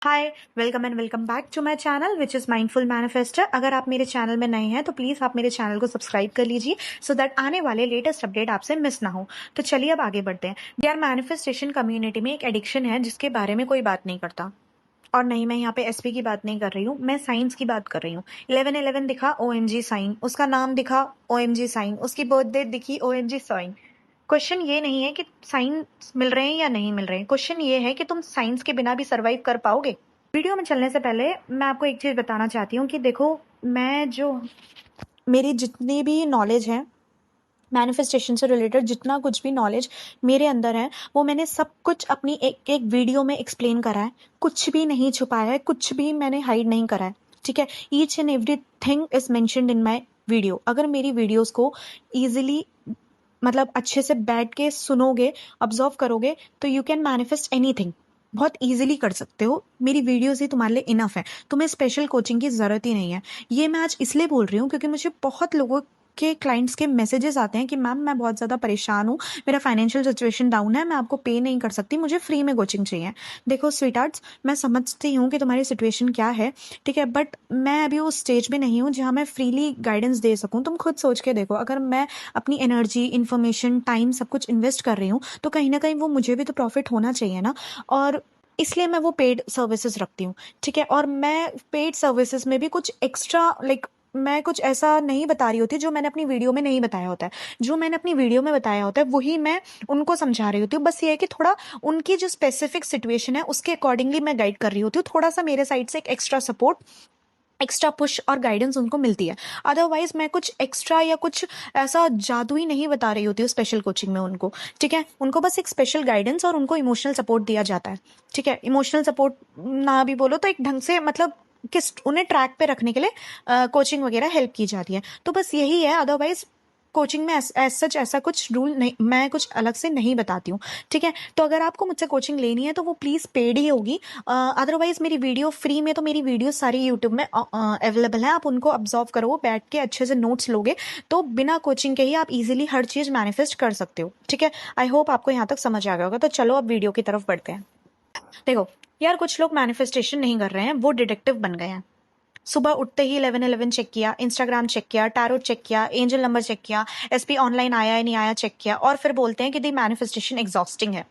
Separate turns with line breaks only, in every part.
Hi, welcome and welcome back to my channel which is mindful manifester. अगर आप मेरे channel में नए हैं तो प्लीज़ आप मेरे चैनल को सब्सक्राइब कर लीजिए सो दैट आने वाले लेटेस्ट अपडेट आपसे मिस ना हो। तो चलिए अब आगे बढ़ते हैं। यार, मैनिफेस्टेशन कम्युनिटी में एक एडिक्शन है जिसके बारे में कोई बात नहीं करता। और नहीं, मैं यहाँ पे एसपी की बात नहीं कर रही हूँ, मैं साइंस की बात कर रही हूँ। 11/11 दिखा, OMG साइन। उसका नाम दिखा, OMG साइन। उसकी बर्थ डेट दिखी, OMG साइन। क्वेश्चन ये नहीं है कि साइंस मिल रहे हैं या नहीं मिल रहे हैं, क्वेश्चन ये है कि तुम साइंस के बिना भी सरवाइव कर पाओगे। वीडियो में चलने से पहले मैं आपको एक चीज़ बताना चाहती हूँ कि देखो, मेरी जितनी भी नॉलेज है मैनिफेस्टेशन से रिलेटेड, जितना कुछ भी नॉलेज मेरे अंदर है, वो मैंने सब कुछ अपनी एक एक वीडियो में एक्सप्लेन करा है। कुछ भी नहीं छुपाया है, कुछ भी मैंने हाइड नहीं करा है। ठीक है, each and every thing is mentioned in my video. अगर मेरी वीडियोस को ईजिली मतलब अच्छे से बैठ के सुनोगे, ऑब्जर्व करोगे, तो यू कैन मैनिफेस्ट एनीथिंग। बहुत इजीली कर सकते हो। मेरी वीडियोस ही तुम्हारे लिए इनफ है, तुम्हें स्पेशल कोचिंग की ज़रूरत ही नहीं है। ये मैं आज इसलिए बोल रही हूँ क्योंकि मुझे बहुत लोगों के क्लाइंट्स के मैसेजेस आते हैं कि मैम मैं बहुत ज़्यादा परेशान हूँ, मेरा फाइनेंशियल सिचुएशन डाउन है, मैं आपको पे नहीं कर सकती, मुझे फ्री में कोचिंग चाहिए। देखो स्वीट आर्ट्स, मैं समझती हूँ कि तुम्हारी सिचुएशन क्या है, ठीक है, बट मैं अभी उस स्टेज में नहीं हूँ जहाँ मैं फ्रीली गाइडेंस दे सकूँ। तुम खुद सोच के देखो, अगर मैं अपनी एनर्जी, इन्फॉर्मेशन, टाइम सब कुछ इन्वेस्ट कर रही हूँ तो कहीं ना कहीं वो मुझे भी तो प्रॉफिट होना चाहिए ना। और इसलिए मैं वो पेड सर्विसेज रखती हूँ। ठीक है, और मैं पेड सर्विसेज में भी कुछ एक्स्ट्रा मैं कुछ ऐसा नहीं बता रही होती जो मैंने अपनी वीडियो में नहीं बताया होता है। जो मैंने अपनी वीडियो में बताया होता है वही मैं उनको समझा रही होती हूँ। बस ये है कि थोड़ा उनकी जो स्पेसिफिक सिचुएशन है उसके अकॉर्डिंगली मैं गाइड कर रही होती हूँ। थोड़ा सा मेरे साइड से एक एक्स्ट्रा सपोर्ट, एक्स्ट्रा पुश और गाइडेंस उनको मिलती है। अदरवाइज मैं कुछ एक्स्ट्रा या कुछ ऐसा जादू ही नहीं बता रही होती हूँ स्पेशल कोचिंग में उनको। ठीक है, उनको बस एक स्पेशल गाइडेंस और उनको इमोशनल सपोर्ट दिया जाता है। ठीक है, इमोशनल सपोर्ट ना भी बोलो तो एक ढंग से मतलब किस उन्हें ट्रैक पे रखने के लिए कोचिंग वगैरह हेल्प की जाती है। तो बस यही है, अदरवाइज कोचिंग में एज सच ऐसा कुछ रूल नहीं, मैं कुछ अलग से नहीं बताती हूँ। ठीक है, तो अगर आपको मुझसे कोचिंग लेनी है तो वो प्लीज़ पेड ही होगी। अदरवाइज मेरी वीडियो फ्री में, तो मेरी वीडियो सारी यूट्यूब में अवेलेबल है, आप उनको ऑब्जर्व करो, बैठ के अच्छे से नोट्स लोगे तो बिना कोचिंग के ही आप इजीली हर चीज़ मैनिफेस्ट कर सकते हो। ठीक है, आई होप आपको यहाँ तक समझ आ गया होगा। तो चलो अब वीडियो की तरफ बढ़ते हैं। देखो यार, कुछ लोग मैनिफेस्टेशन नहीं कर रहे हैं, वो डिटेक्टिव बन गए हैं। सुबह उठते ही 11/11 चेक किया, इंस्टाग्राम चेक किया, टैरो चेक किया, एंजल नंबर चेक किया, एसपी ऑनलाइन आया है नहीं आया चेक किया, और फिर बोलते हैं कि दी मैनिफेस्टेशन एग्जॉस्टिंग है।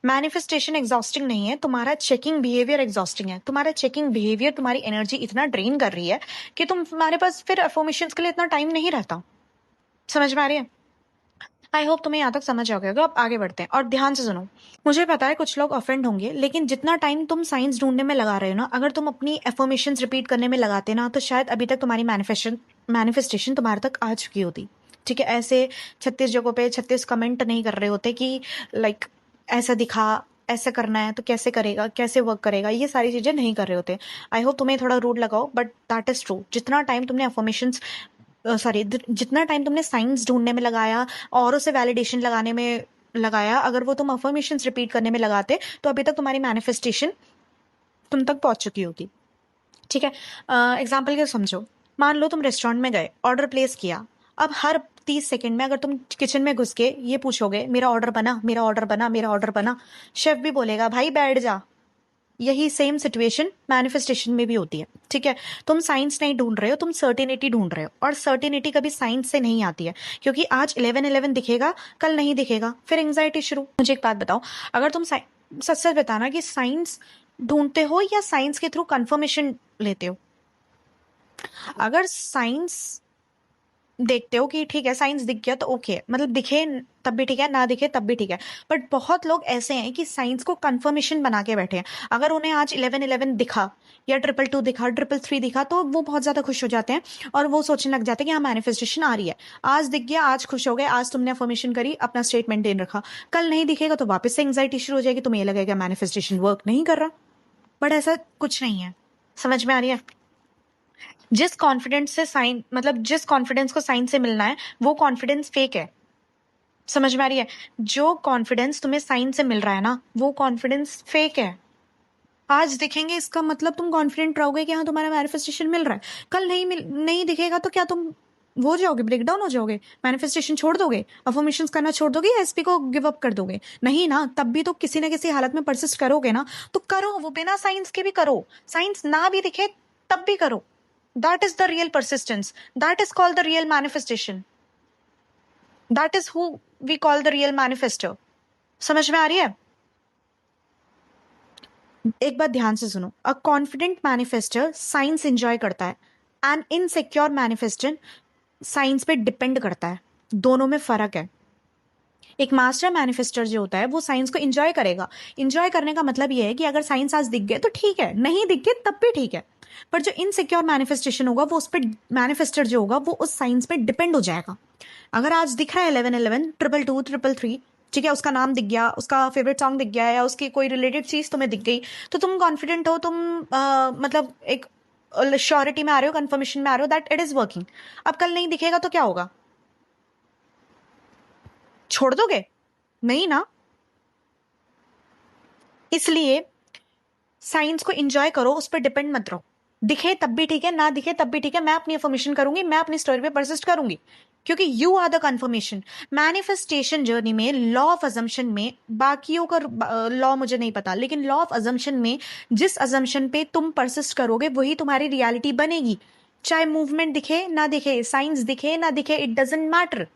मैनिफेस्टेशन एग्जॉस्टिंग नहीं है, तुम्हारा चेकिंग बिहेवियर एग्जॉस्टिंग है। तुम्हारा चेकिंग बिहेवियर तुम्हारी एनर्जी इतना ड्रेन कर रही है कि तुम्हारे पास फिर अफर्मेशंस के लिए इतना टाइम नहीं रहता। समझ में आ रही है? आई होप तुम्हें यहाँ तक समझ आ गया होगा। अब आगे बढ़ते हैं और ध्यान से सुनो। मुझे पता है कुछ लोग ऑफेंड होंगे, लेकिन जितना टाइम तुम साइंस ढूंढने में लगा रहे हो ना, अगर तुम अपनी एफर्मेशंस रिपीट करने में लगाते ना, तो शायद अभी तक तुम्हारी मैनिफेस्टेशन तुम्हारे तक आ चुकी होती। ठीक है, ऐसे 36 जगहों पे 36 कमेंट नहीं कर रहे होते कि लाइक ऐसा दिखा, ऐसा करना है तो कैसे करेगा, कैसे वर्क करेगा, ये सारी चीजें नहीं कर रहे होते। आई होप तुम्हें थोड़ा रूड लगाओ, बट दैट इज ट्रू। जितना टाइम तुमने अफर्मेशंस सॉरी जितना टाइम तुमने साइंस ढूंढने में लगाया, और उसे वैलिडेशन लगाने में लगाया, अगर वो तुम अफर्मेशंस रिपीट करने में लगाते तो अभी तक तुम्हारी मैनिफेस्टेशन तुम तक पहुंच चुकी होती। ठीक है, एग्जाम्पल के समझो। मान लो तुम रेस्टोरेंट में गए, ऑर्डर प्लेस किया। अब हर 30 सेकंड में अगर तुम किचन में घुस के ये पूछोगे मेरा ऑर्डर बना, मेरा ऑर्डर बना, मेरा ऑर्डर बना, शेफ भी बोलेगा भाई बैठ जा। यही सेम सिचुएशन मैनिफेस्टेशन में भी होती है। ठीक है, तुम साइंस नहीं ढूंढ रहे हो, तुम सर्टेनिटी ढूंढ रहे हो, और सर्टेनिटी कभी साइंस से नहीं आती है। क्योंकि आज 11/11 दिखेगा, कल नहीं दिखेगा, फिर एंग्जाइटी शुरू। मुझे एक बात बताओ, अगर तुम सच सच बताना कि साइंस ढूंढते हो या साइंस के थ्रू कंफर्मेशन लेते हो। अगर साइंस देखते हो कि ठीक है साइंस दिख गया तो ओके, मतलब दिखे तब भी ठीक है, ना दिखे तब भी ठीक है। बट बहुत लोग ऐसे हैं कि साइंस को कंफर्मेशन बना के बैठे हैं। अगर उन्हें आज 11/11 दिखा, या 222 दिखा, 333 दिखा, तो वो बहुत ज्यादा खुश हो जाते हैं और वो सोचने लग जाते हैं कि हाँ मैनिफेस्टेशन आ रही है। आज दिख गया, आज खुश हो गए, आज तुमने अफर्मेशन करी, अपना स्टेटमेंट दे रखा। कल नहीं दिखेगा तो वापस से एंग्जाइटी शुरू हो जाएगी, तुम्हें लगेगा मैनिफेस्टेशन वर्क नहीं कर रहा। बट ऐसा कुछ नहीं है। समझ में आ रही है? जिस कॉन्फिडेंस से साइन मतलब जिस कॉन्फिडेंस को साइन से मिलना है, वो कॉन्फिडेंस फेक है। समझ में आ रही है? जो कॉन्फिडेंस तुम्हें साइन से मिल रहा है ना, वो कॉन्फिडेंस फेक है। आज दिखेंगे इसका मतलब तुम कॉन्फिडेंट रहोगे कि हाँ तुम्हारा मैनिफेस्टेशन मिल रहा है। कल नहीं दिखेगा तो क्या तुम वो हो जाओगे, ब्रेक डाउन हो जाओगे, मैनिफेस्टेशन छोड़ दोगे, अफर्मेशंस करना छोड़ दोगे, या एसपी को गिव अप कर दोगे? नहीं ना, तब भी तो किसी ना किसी हालत में परसिस्ट करोगे ना। तो करो, वो बिना साइंस के भी करो, साइंस ना भी दिखे तब भी करो। That is the real persistence, that is called the real manifestation, that is who we call the real manifester. समझ में आ रही है? एक बात ध्यान से सुनो, a confident manifester science enjoy करता है, एंड इनसिक्योर मैनिफेस्टर साइंस पे डिपेंड करता है। दोनों में फर्क है। एक मास्टर मैनिफेस्टर जो होता है वो साइंस को एंजॉय करेगा। एंजॉय करने का मतलब ये है कि अगर साइंस आज दिख गए तो ठीक है, नहीं दिख गए तब भी ठीक है। पर जो इनसिक्योर मैनिफेस्टेशन होगा वो उस पर, मैनिफेस्टर जो होगा वो उस साइंस पे डिपेंड हो जाएगा। अगर आज दिख रहा है 1111 222 333, ठीक है, उसका नाम दिख गया, उसका फेवरेट सॉन्ग दिख गया, या उसकी कोई रिलेटेड चीज तुम्हें दिख गई, तो तुम कॉन्फिडेंट हो, तुम मतलब एक श्योरिटी में आ रहे हो, कंफर्मेशन में आ रहे हो दैट इट इज वर्किंग। अब कल नहीं दिखेगा तो क्या होगा? छोड़ दोगे? नहीं ना। इसलिए साइंस को एंजॉय करो, उस पर डिपेंड मत रहो। दिखे तब भी ठीक है, ना दिखे तब भी ठीक है, मैं अपनी अफर्मेशन करूंगी, मैं अपनी स्टोरी पे परसिस्ट करूंगी, क्योंकि you are the confirmation. Manifestation journey में लॉ ऑफ अजम्पशन में, बाकियों का लॉ मुझे नहीं पता, लेकिन लॉ ऑफ अजम्पशन में जिस अजम्पशन पे तुम परसिस्ट करोगे वही तुम्हारी रियलिटी बनेगी। चाहे मूवमेंट दिखे ना दिखे, साइंस दिखे ना दिखे, इट डजेंट मैटर।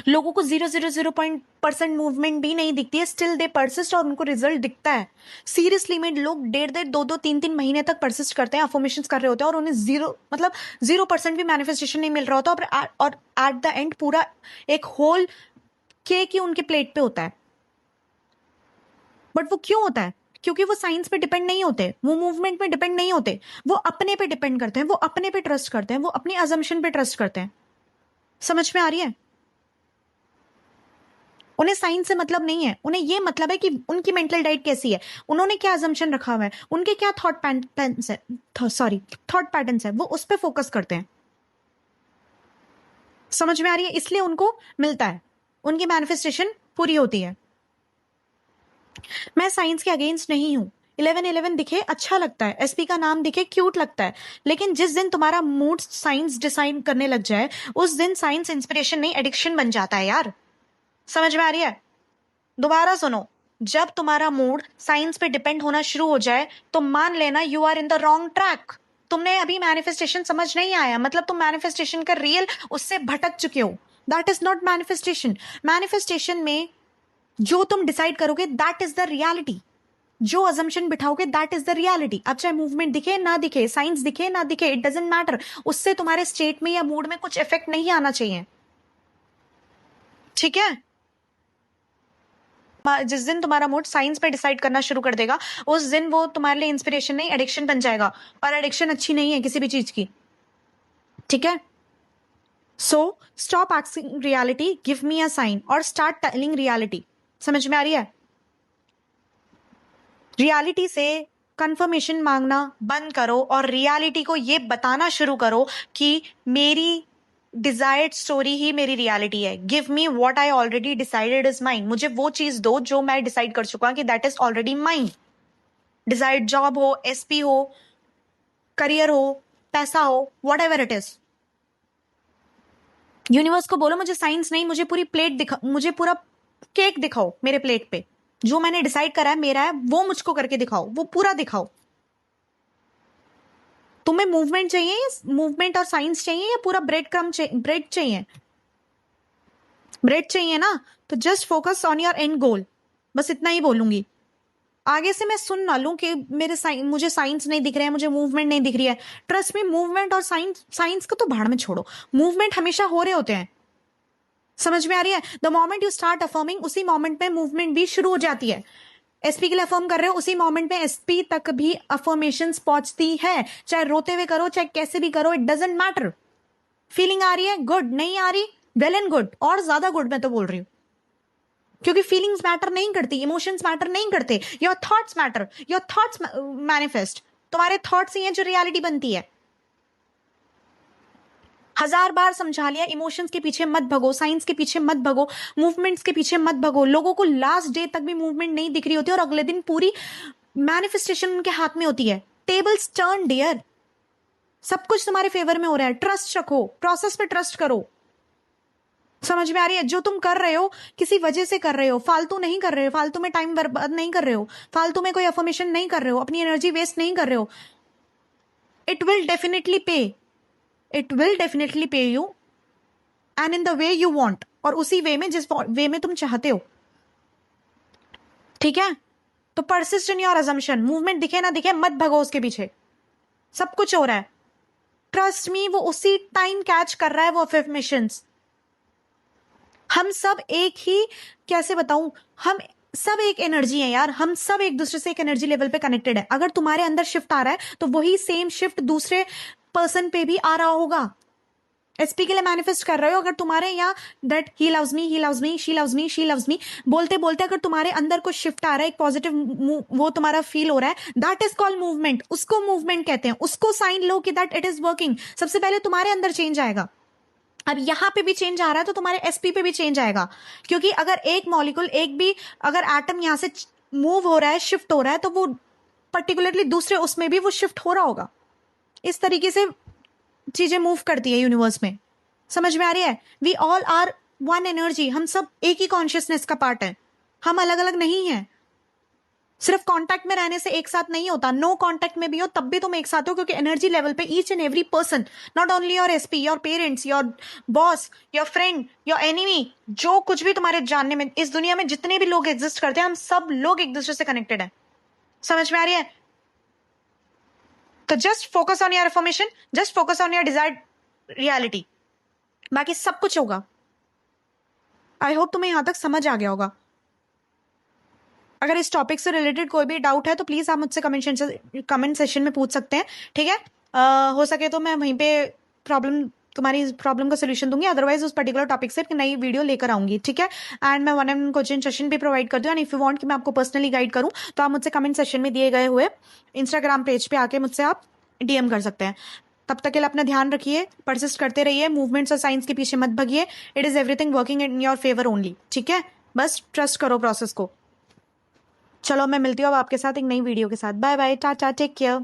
लोगों को 0.000% मूवमेंट भी नहीं दिखती है, स्टिल दे परसिस्ट और उनको रिजल्ट दिखता है। सीरियसली में लोग 1.5 2 3 महीने तक परसिस्ट करते हैं, अफर्मेशंस कर रहे होते हैं, और उन्हें 0% भी मैनिफेस्टेशन नहीं मिल रहा होता, और एट द एंड पूरा एक होल केक ही उनके प्लेट पे होता है। बट वो क्यों होता है? क्योंकि वो साइंस पे डिपेंड नहीं होते, वो मूवमेंट पे डिपेंड नहीं होते, वो अपने पे डिपेंड करते हैं, वो अपने पे ट्रस्ट करते हैं, वो अपनी अजम्पशन पे ट्रस्ट करते हैं। समझ में आ रही है? उन्हें साइंस से मतलब नहीं है, उन्हें ये मतलब है कि उनकी मेंटल डाइट कैसी है, उन्होंने क्या अजम्पशन रखा हुआ है, उनके क्या थॉट पैटर्न्स है, थॉट पैटर्न्स है, वो उस पर फोकस करते हैं। समझ में आ रही है? इसलिए उनको मिलता है, उनकी मैनिफेस्टेशन पूरी होती है। मैं साइंस के अगेंस्ट नहीं हूं। 1111 दिखे अच्छा लगता है, एसपी का नाम दिखे क्यूट लगता है, लेकिन जिस दिन तुम्हारा मूड साइंस डिसाइड करने लग जाए उस दिन साइंस इंस्पिरेशन नहीं एडिक्शन बन जाता है यार। समझ में आ रही है? दोबारा सुनो, जब तुम्हारा मूड साइंस पे डिपेंड होना शुरू हो जाए तो मान लेना you are in the wrong track. तुमने अभी मैनिफेस्टेशन समझ नहीं आया, मतलब तुम मैनिफेस्टेशन का रियल उससे भटक चुके हो। That is not manifestation. Manifestation में जो तुम डिसाइड करोगे दैट इज द रियलिटी, जो अजम्पशन बिठाओगे दैट इज द रियलिटी। अब चाहे मूवमेंट दिखे ना दिखे, साइंस दिखे ना दिखे, इट डजेंट मैटर, उससे तुम्हारे स्टेट में या मूड में कुछ इफेक्ट नहीं आना चाहिए। ठीक है? जिस दिन तुम्हारा मूड साइंस पे डिसाइड करना शुरू कर देगा उस दिन वो तुम्हारे लिए इंस्पिरेशन नहीं एडिक्शन बन जाएगा, और एडिक्शन अच्छी नहीं है किसी भी चीज की। ठीक है? So stop asking reality give me a sign, और स्टार्ट टेलिंग रियलिटी। समझ में आ रही है? रियलिटी से कंफर्मेशन मांगना बंद करो और रियलिटी को ये बताना शुरू करो कि मेरी डिजायर्ड स्टोरी ही मेरी रियलिटी है। Give me what I already decided is mine. मुझे वो चीज दो जो मैं डिसाइड कर चुका कि that is already mine. Desired job हो, एसपी हो, करियर हो, पैसा हो, what ever it is. Universe को बोलो मुझे साइंस नहीं, मुझे पूरी प्लेट दिखा, मुझे पूरा केक दिखाओ मेरे प्लेट पे, जो मैंने डिसाइड करा है मेरा है वो मुझको करके दिखाओ, वो पूरा दिखाओ। तुम्हें मूवमेंट चाहिए, मूवमेंट और साइंस चाहिए, या पूरा ब्रेड क्रम ब्रेड चाहिए? ब्रेड चाहिए ना, तो just focus on your end goal. बस इतना ही बोलूंगी, आगे से मैं सुन ना लूं कि मुझे साइंस नहीं दिख रहा है, मुझे मूवमेंट नहीं दिख रही है। ट्रस्ट में, मूवमेंट और साइंस को तो भाड़ में छोड़ो, मूवमेंट हमेशा हो रहे होते हैं। समझ में आ रही है? The moment you start affirming उसी मोमेंट में मूवमेंट भी शुरू हो जाती है। एसपी के लिए अफर्म कर रहे हो, उसी मोमेंट में एसपी तक भी अफर्मेशंस पहुंचती है, चाहे रोते हुए करो चाहे कैसे भी करो, इट डजेंट मैटर। फीलिंग आ रही है? गुड। नहीं आ रही? वेल एंड गुड, और ज्यादा गुड मैं तो बोल रही हूँ, क्योंकि फीलिंग्स मैटर नहीं करती, इमोशंस मैटर नहीं करते, your thoughts matter. Your thoughts manifest, तुम्हारे थॉट्स ही हैं जो रियलिटी बनती है। 1000 बार समझा लिया, इमोशंस के पीछे मत भगो, साइंस के पीछे मत भगो, मूवमेंट्स के पीछे मत भगो। लोगों को लास्ट डे तक भी मूवमेंट नहीं दिख रही होती और अगले दिन पूरी मैनिफेस्टेशन उनके हाथ में होती है। Tables turn dear. सब कुछ तुम्हारे फेवर में हो रहा है। ट्रस्ट रखो, प्रोसेस पे ट्रस्ट करो। समझ में आ रही है? जो तुम कर रहे हो किसी वजह से कर रहे हो, फालतू नहीं कर रहे हो, फालतू में टाइम बर्बाद नहीं कर रहे हो, फालतू में कोई अफर्मेशन नहीं कर रहे हो, अपनी एनर्जी वेस्ट नहीं कर रहे हो। इट विल डेफिनेटली पे, इट विल डेफिनेटली पे you and in the way you want, और उसी वे में, जिस वे में तुम चाहते हो। ठीक है? तो persist in your assumption. Movement दिखे ना दिखे, मत भगो उसके पीछे। सब कुछ हो रहा है, ट्रस्ट मी, वो उसी टाइम कैच कर रहा है वो अफर्मेशंस। हम सब एक ही, कैसे बताऊं, हम सब एक एनर्जी है यार, हम सब एक दूसरे से एक एनर्जी लेवल पे कनेक्टेड है। अगर तुम्हारे अंदर शिफ्ट आ रहा है तो वही सेम शिफ्ट दूसरे पर्सन पे भी आ रहा होगा। एसपी के लिए मैनिफेस्ट कर रहे हो, अगर तुम्हारे यहाँ that he loves me, he loves me, she loves me, she loves me बोलते बोलते अगर तुम्हारे अंदर कुछ शिफ्ट आ रहा है, एक पॉजिटिव वो तुम्हारा फील हो रहा है, दैट इज कॉल्ड मूवमेंट। उसको मूवमेंट कहते हैं, उसको साइन लो कि दैट इट इज वर्किंग। सबसे पहले तुम्हारे अंदर चेंज आएगा। अब यहां पे भी चेंज आ रहा है तो तुम्हारे एसपी पे भी चेंज आएगा, क्योंकि अगर एक मॉलिक्यूल, एक भी अगर एटम यहां से मूव हो रहा है, शिफ्ट हो रहा है, तो वो पर्टिकुलरली दूसरे उसमें भी वो शिफ्ट हो रहा होगा। इस तरीके से चीजें मूव करती है यूनिवर्स में। समझ में आ रही है? We all are one energy, हम सब एक ही कॉन्शियसनेस का पार्ट है, हम अलग अलग नहीं है। सिर्फ कांटेक्ट में रहने से एक साथ नहीं होता, नो कांटेक्ट में भी हो तब भी तुम एक साथ हो, क्योंकि एनर्जी लेवल पे each and every person, not only your SP, your parents, your boss, your friend, your enemy, जो कुछ भी तुम्हारे जानने में इस दुनिया में जितने भी लोग एग्जिस्ट करते हैं, हम सब लोग एक दूसरे से कनेक्टेड है। समझ में आ रही है? तो just focus on your affirmation, just focus on your desired reality, बाकी सब कुछ होगा। आई होप तुम्हें यहां तक समझ आ गया होगा। अगर इस टॉपिक से रिलेटेड कोई भी डाउट है तो प्लीज आप मुझसे कमेंट सेशन में पूछ सकते हैं। ठीक है? हो सके तो मैं वहीं पे तुम्हारी प्रॉब्लम का सोल्यूशन दूंगी, अदरवाइज उस पर्टिकुलर टॉपिक से एक नई वीडियो लेकर आऊंगी। ठीक है? एंड मैं 1-on-1 कोचिंग सेशन भी प्रोवाइड करती हूँ, एंड इफ यू वांट कि मैं आपको पर्सनली गाइड करूँ तो आप मुझसे कमेंट सेशन में दिए गए हुए इंस्टाग्राम पेज पे आके मुझसे आप डीएम कर सकते हैं। तब तक के लिए अपना ध्यान रखिए, परसिस्ट करते रहिए, मूवमेंट्स और साइंस के पीछे मत भगिए। It is everything working in your favour only. ठीक है? बस ट्रस्ट करो प्रोसेस को। चलो मैं मिलती हूँ अब आपके साथ एक नई वीडियो के साथ। Bye bye, tata, take care.